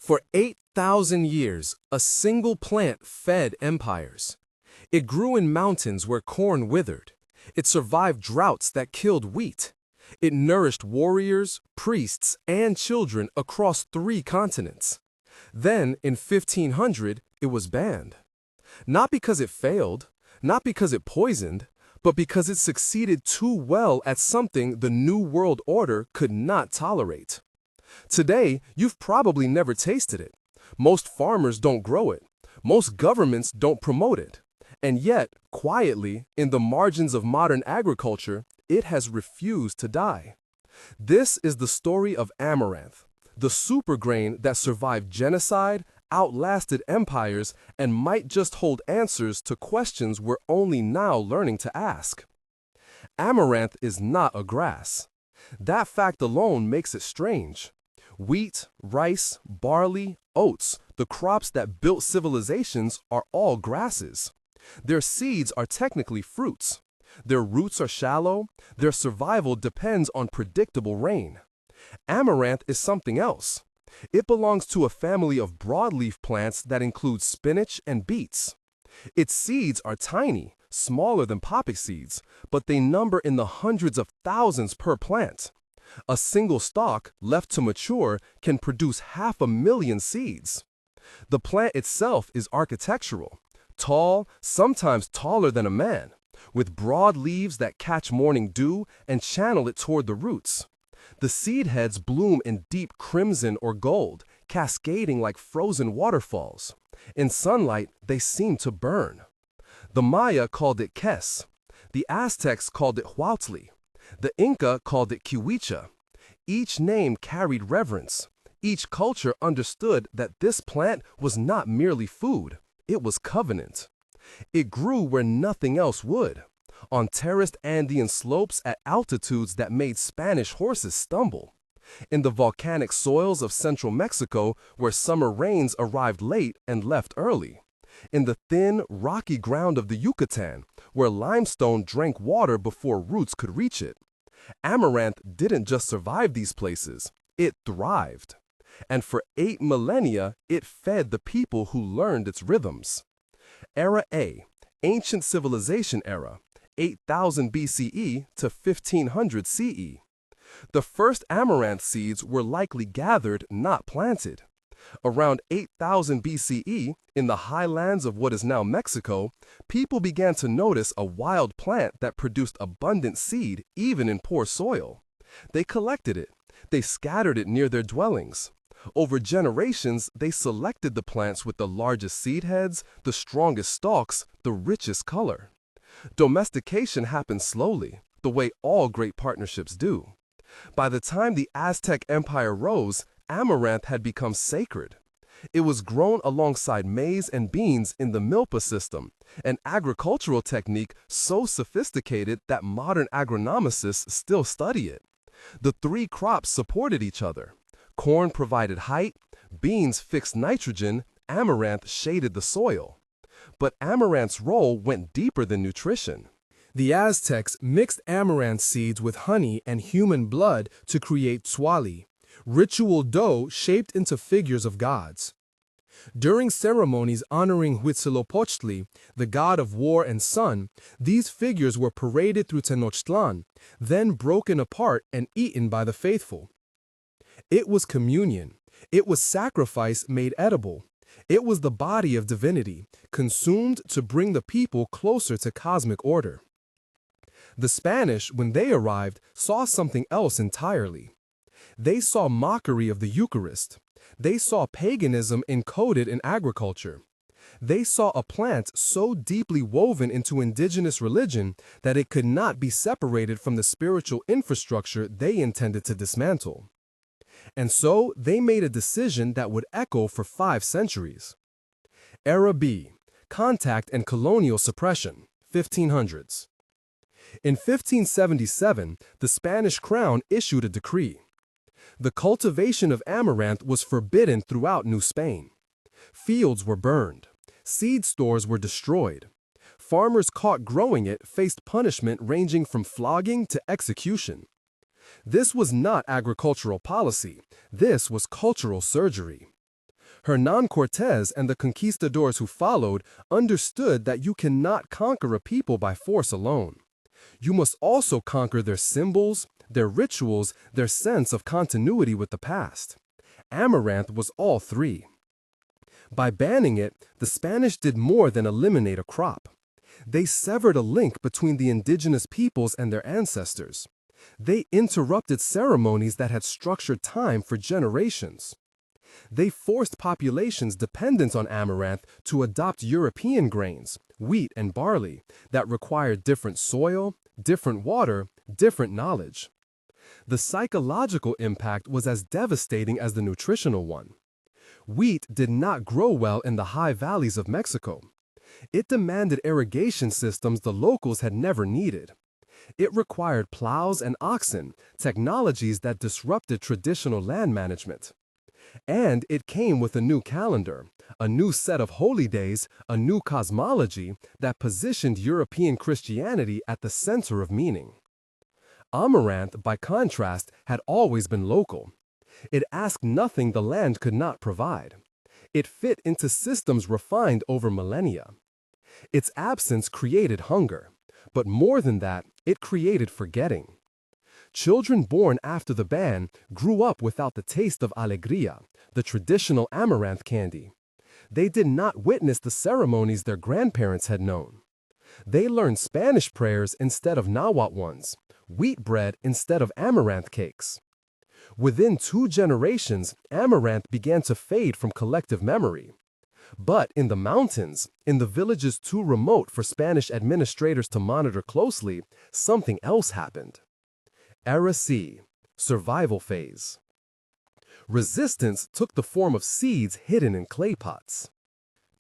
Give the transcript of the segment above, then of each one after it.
For 8,000 years, a single plant fed empires. It grew in mountains where corn withered. It survived droughts that killed wheat. It nourished warriors, priests, and children across 3 continents. Then, in 1500, it was banned. Not because it failed, not because it poisoned, but because it succeeded too well at something the New World Order could not tolerate. Today, you've probably never tasted it. Most farmers don't grow it. Most governments don't promote it. And yet, quietly, in the margins of modern agriculture, it has refused to die. This is the story of Amaranth, the supergrain that survived genocide, outlasted empires, and might just hold answers to questions we're only now learning to ask. Amaranth is not a grass. That fact alone makes it strange. Wheat, rice, barley, oats, the crops that built civilizations, are all grasses. Their seeds are technically fruits. Their roots are shallow. Their survival depends on predictable rain. Amaranth is something else. It belongs to a family of broadleaf plants that include spinach and beets. Its seeds are tiny, smaller than poppy seeds, but they number in the hundreds of thousands per plant. A single stalk, left to mature, can produce 500,000 seeds. The plant itself is architectural, tall, sometimes taller than a man, with broad leaves that catch morning dew and channel it toward the roots. The seed heads bloom in deep crimson or gold, cascading like frozen waterfalls. In sunlight, they seem to burn. The Maya called it Kes. The Aztecs called it Huautli. The Inca called it Quicha. Each name carried reverence. Each culture understood that this plant was not merely food, it was covenant. It grew where nothing else would, on terraced Andean slopes at altitudes that made Spanish horses stumble, in the volcanic soils of central Mexico where summer rains arrived late and left early, in the thin, rocky ground of the Yucatan where limestone drank water before roots could reach it. Amaranth didn't just survive these places, it thrived. And for 8 millennia, it fed the people who learned its rhythms. Era A, Ancient Civilization Era, 8000 BCE to 1500 CE. The first amaranth seeds were likely gathered, not planted. Around 8000 BCE, in the highlands of what is now Mexico, people began to notice a wild plant that produced abundant seed even in poor soil. They collected it. They scattered it near their dwellings. Over generations, they selected the plants with the largest seed heads, the strongest stalks, the richest color. Domestication happened slowly, the way all great partnerships do. By the time the Aztec Empire rose, amaranth had become sacred. It was grown alongside maize and beans in the milpa system, an agricultural technique so sophisticated that modern agronomicists still study it. The 3 crops supported each other. Corn provided height, beans fixed nitrogen, amaranth shaded the soil. But amaranth's role went deeper than nutrition. The Aztecs mixed amaranth seeds with honey and human blood to create tzwali, ritual dough shaped into figures of gods. During ceremonies honoring Huitzilopochtli, the god of war and sun, these figures were paraded through Tenochtitlan, then broken apart and eaten by the faithful. It was communion. It was sacrifice made edible. It was the body of divinity, consumed to bring the people closer to cosmic order. The Spanish, when they arrived, saw something else entirely. They saw mockery of the Eucharist. They saw paganism encoded in agriculture. They saw a plant so deeply woven into indigenous religion that it could not be separated from the spiritual infrastructure they intended to dismantle. And so they made a decision that would echo for 5 centuries. Era B, Contact and Colonial Suppression, 1500s. In 1577, the Spanish crown issued a decree. The cultivation of amaranth was forbidden throughout New Spain. Fields were burned. Seed stores were destroyed. Farmers caught growing it faced punishment ranging from flogging to execution. This was not agricultural policy. This was cultural surgery. Hernan Cortés and the conquistadors who followed understood that you cannot conquer a people by force alone. You must also conquer their symbols, their rituals, their sense of continuity with the past. Amaranth was all three. By banning it, the Spanish did more than eliminate a crop. They severed a link between the indigenous peoples and their ancestors. They interrupted ceremonies that had structured time for generations. They forced populations dependent on amaranth to adopt European grains, wheat and barley, that required different soil, different water, different knowledge. The psychological impact was as devastating as the nutritional one. Wheat did not grow well in the high valleys of Mexico. It demanded irrigation systems the locals had never needed. It required plows and oxen, technologies that disrupted traditional land management. And it came with a new calendar, a new set of holy days, a new cosmology that positioned European Christianity at the center of meaning. Amaranth, by contrast, had always been local. It asked nothing the land could not provide. It fit into systems refined over millennia. Its absence created hunger, but more than that, it created forgetting. Children born after the ban grew up without the taste of alegría, the traditional amaranth candy. They did not witness the ceremonies their grandparents had known. They learned Spanish prayers instead of Nahuatl ones, wheat bread instead of amaranth cakes. Within 2 generations, amaranth began to fade from collective memory. But in the mountains, in the villages too remote for Spanish administrators to monitor closely, something else happened. Era C, survival phase. Resistance took the form of seeds hidden in clay pots.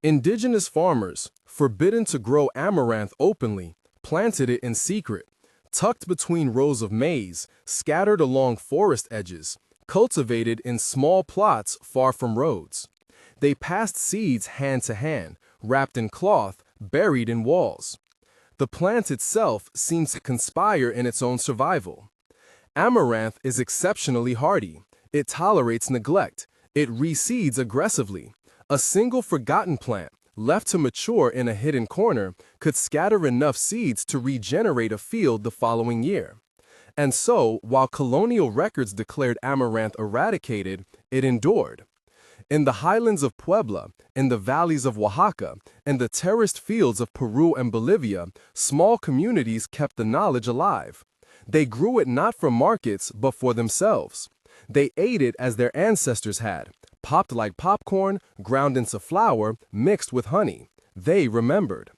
Indigenous farmers, forbidden to grow amaranth openly, planted it in secret, tucked between rows of maize, scattered along forest edges, cultivated in small plots far from roads. They passed seeds hand to hand, wrapped in cloth, buried in walls. The plant itself seems to conspire in its own survival. Amaranth is exceptionally hardy. It tolerates neglect. It reseeds aggressively. A single forgotten plant, left to mature in a hidden corner, could scatter enough seeds to regenerate a field the following year. And so, while colonial records declared amaranth eradicated, it endured. In the highlands of Puebla, in the valleys of Oaxaca, and the terraced fields of Peru and Bolivia, small communities kept the knowledge alive. They grew it not for markets, but for themselves. They ate it as their ancestors had, popped like popcorn, ground into flour, mixed with honey. They remembered.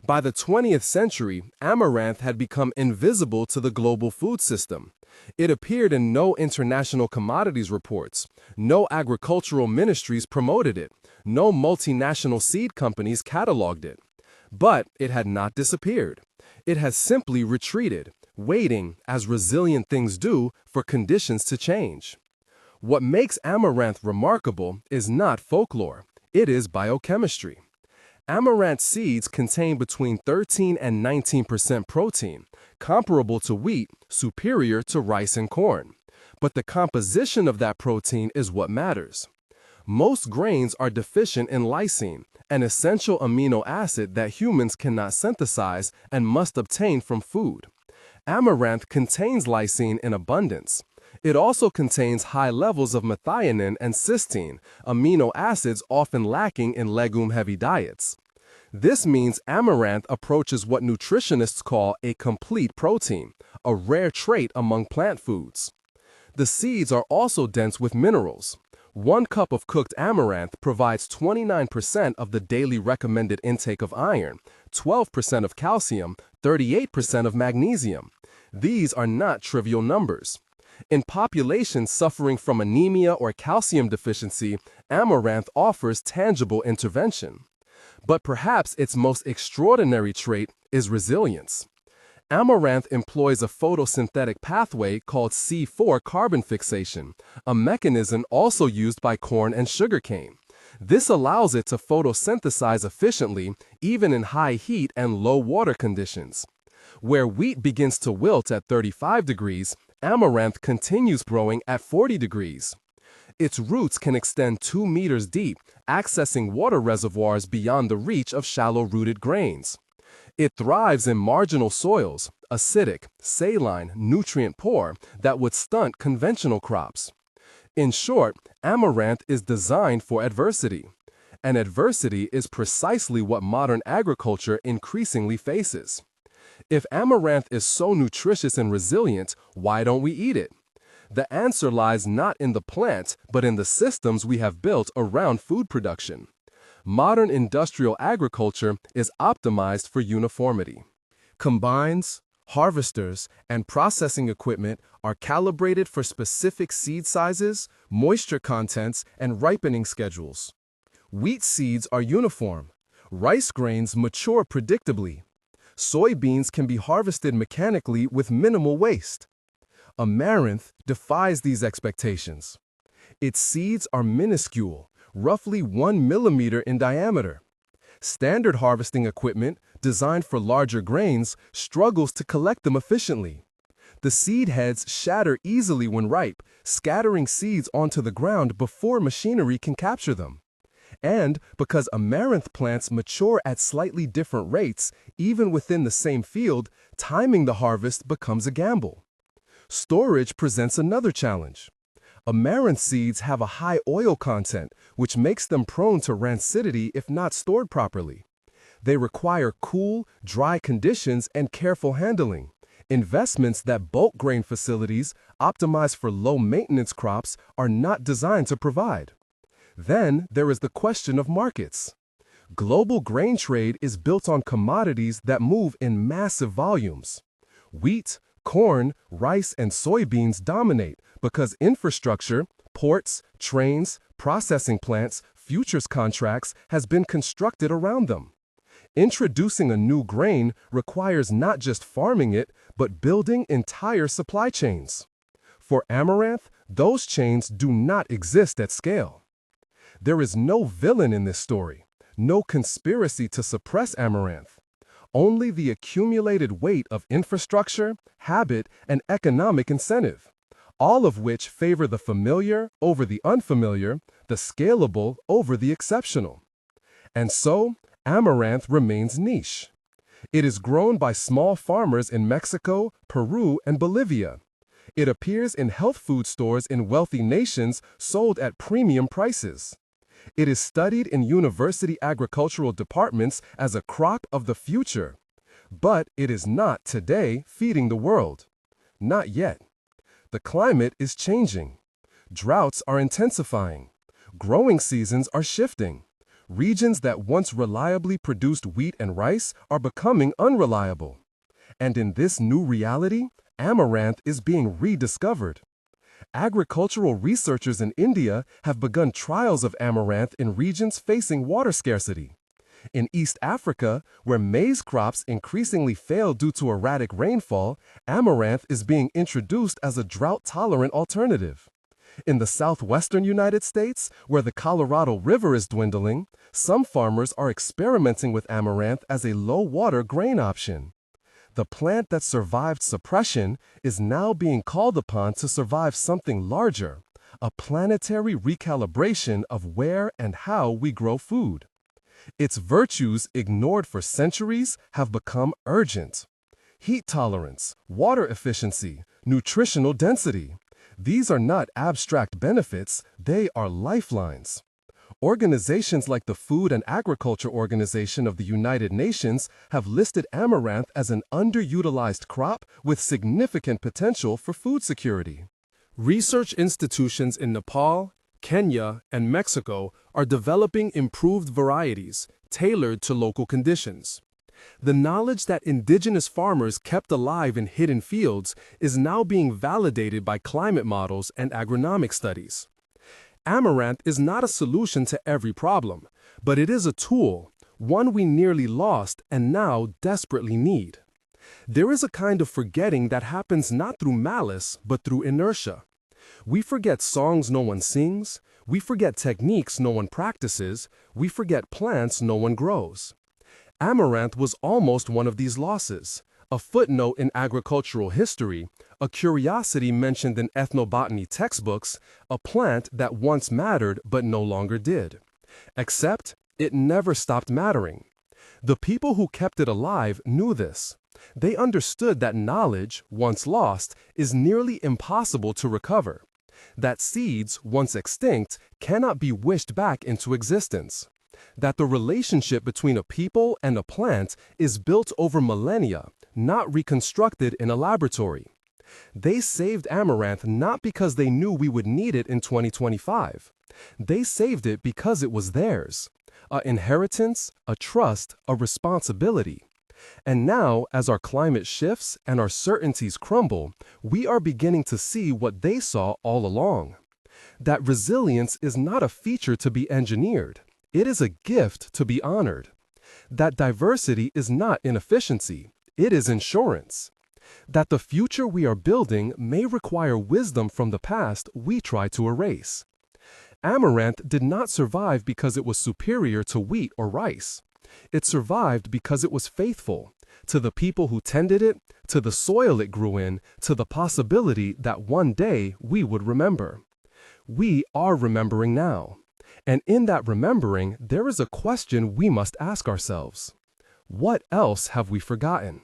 By the 20th century, amaranth had become invisible to the global food system. It appeared in no international commodities reports. No agricultural ministries promoted it. No multinational seed companies cataloged it. But it had not disappeared. It has simply retreated, waiting, as resilient things do, for conditions to change. What makes amaranth remarkable is not folklore. It is biochemistry. Amaranth seeds contain between 13 and 19% protein, comparable to wheat, superior to rice and corn. But the composition of that protein is what matters. Most grains are deficient in lysine, an essential amino acid that humans cannot synthesize and must obtain from food. Amaranth contains lysine in abundance. It also contains high levels of methionine and cysteine, amino acids often lacking in legume-heavy diets. This means amaranth approaches what nutritionists call a complete protein, a rare trait among plant foods. The seeds are also dense with minerals. 1 cup of cooked amaranth provides 29% of the daily recommended intake of iron, 12% of calcium, 38% of magnesium. These are not trivial numbers. In populations suffering from anemia or calcium deficiency, amaranth offers tangible intervention. But perhaps its most extraordinary trait is resilience. Amaranth employs a photosynthetic pathway called C4 carbon fixation, a mechanism also used by corn and sugarcane. This allows it to photosynthesize efficiently, even in high heat and low water conditions. Where wheat begins to wilt at 35 degrees, amaranth continues growing at 40 degrees. Its roots can extend 2 meters deep, accessing water reservoirs beyond the reach of shallow-rooted grains. It thrives in marginal soils, acidic, saline, nutrient-poor, that would stunt conventional crops. In short, amaranth is designed for adversity. And adversity is precisely what modern agriculture increasingly faces. If amaranth is so nutritious and resilient, why don't we eat it? The answer lies not in the plant, but in the systems we have built around food production. Modern industrial agriculture is optimized for uniformity. Combines, harvesters, and processing equipment are calibrated for specific seed sizes, moisture contents, and ripening schedules. Wheat seeds are uniform. Rice grains mature predictably. Soybeans can be harvested mechanically with minimal waste. Amaranth defies these expectations. Its seeds are minuscule, roughly 1 millimeter in diameter. Standard harvesting equipment, designed for larger grains, struggles to collect them efficiently. The seed heads shatter easily when ripe, scattering seeds onto the ground before machinery can capture them. And because amaranth plants mature at slightly different rates, even within the same field, timing the harvest becomes a gamble. Storage presents another challenge. Amaranth seeds have a high oil content, which makes them prone to rancidity if not stored properly. They require cool, dry conditions and careful handling, investments that bulk grain facilities, optimized for low-maintenance crops, are not designed to provide. Then there is the question of markets. Global grain trade is built on commodities that move in massive volumes. Wheat, corn, rice, and soybeans dominate because infrastructure, ports, trains, processing plants, futures contracts has been constructed around them. Introducing a new grain requires not just farming it, but building entire supply chains. For amaranth, those chains do not exist at scale. There is no villain in this story, no conspiracy to suppress amaranth. Only the accumulated weight of infrastructure, habit, and economic incentive, all of which favor the familiar over the unfamiliar, the scalable over the exceptional. And so, amaranth remains niche. It is grown by small farmers in Mexico, Peru, and Bolivia. It appears in health food stores in wealthy nations, sold at premium prices. It is studied in university agricultural departments as a crop of the future. But it is not today feeding the world. Not yet. The climate is changing. Droughts are intensifying. Growing seasons are shifting. Regions that once reliably produced wheat and rice are becoming unreliable. And in this new reality, amaranth is being rediscovered. Agricultural researchers in India have begun trials of amaranth in regions facing water scarcity. In East Africa, where maize crops increasingly fail due to erratic rainfall, amaranth is being introduced as a drought-tolerant alternative. In the southwestern United States, where the Colorado River is dwindling, some farmers are experimenting with amaranth as a low-water grain option. The plant that survived suppression is now being called upon to survive something larger, a planetary recalibration of where and how we grow food. Its virtues, ignored for centuries, have become urgent. Heat tolerance, water efficiency, nutritional density. These are not abstract benefits, they are lifelines. Organizations like the Food and Agriculture Organization of the United Nations have listed amaranth as an underutilized crop with significant potential for food security. Research institutions in Nepal, Kenya, and Mexico are developing improved varieties tailored to local conditions. The knowledge that indigenous farmers kept alive in hidden fields is now being validated by climate models and agronomic studies. Amaranth is not a solution to every problem, but it is a tool, one we nearly lost and now desperately need. There is a kind of forgetting that happens not through malice, but through inertia. We forget songs no one sings, we forget techniques no one practices, we forget plants no one grows. Amaranth was almost one of these losses, A footnote in agricultural history, a curiosity mentioned in ethnobotany textbooks, a plant that once mattered but no longer did. Except, it never stopped mattering. The people who kept it alive knew this. They understood that knowledge, once lost, is nearly impossible to recover. That seeds, once extinct, cannot be wished back into existence. That the relationship between a people and a plant is built over millennia, not reconstructed in a laboratory. They saved Amaranth not because they knew we would need it in 2025. They saved it because it was theirs. An inheritance, a trust, a responsibility. And now, as our climate shifts and our certainties crumble, we are beginning to see what they saw all along. That resilience is not a feature to be engineered. It is a gift to be honored. That diversity is not inefficiency. It is insurance. That the future we are building may require wisdom from the past we try to erase. Amaranth did not survive because it was superior to wheat or rice. It survived because it was faithful to the people who tended it, to the soil it grew in, to the possibility that one day we would remember. We are remembering now. And in that remembering, there is a question we must ask ourselves. What else have we forgotten?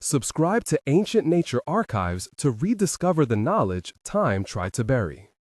Subscribe to Ancient Nature Archives to rediscover the knowledge time tried to bury.